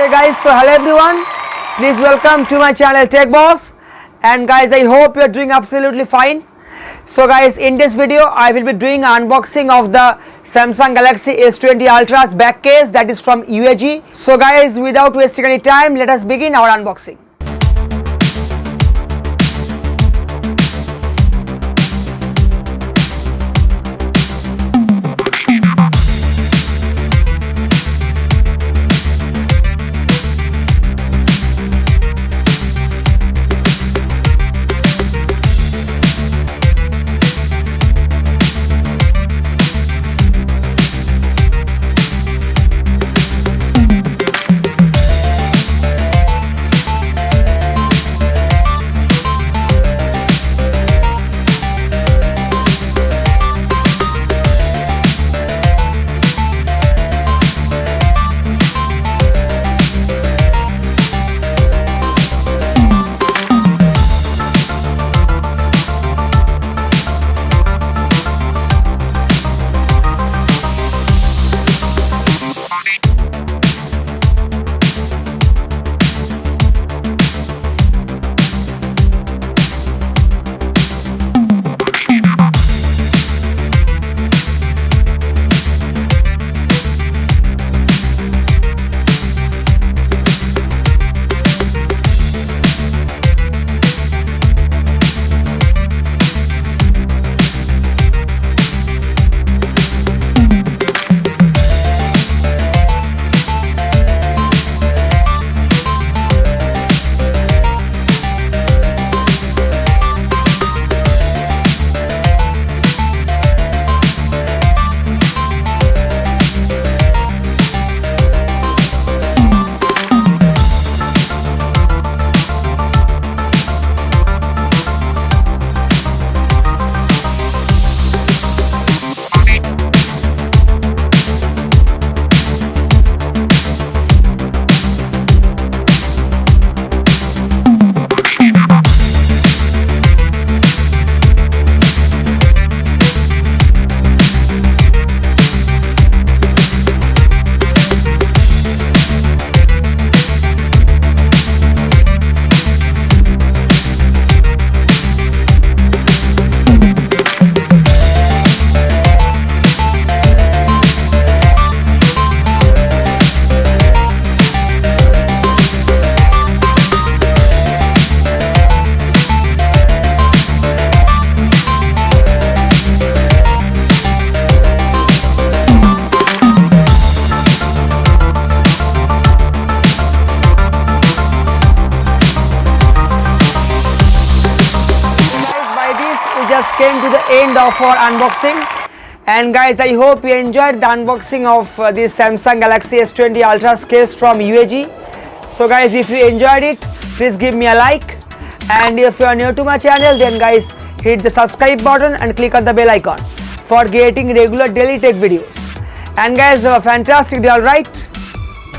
Okay guys, so hello everyone, please welcome to my channel Tech Boss. And guys, I hope you're doing absolutely fine. So guys, in this video I will be doing unboxing of the Samsung Galaxy S20 Ultra's back case, that is from UAG. So guys, without wasting any time, let us begin our unboxing. Just came to the end of our unboxing, and guys, I hope you enjoyed the unboxing of this Samsung Galaxy S20 Ultra's case from UAG. So guys, if you enjoyed it, please give me a like, and if you are new to my channel, then guys, hit the subscribe button and click on the bell icon for getting regular daily tech videos. And guys, have a fantastic day. All right,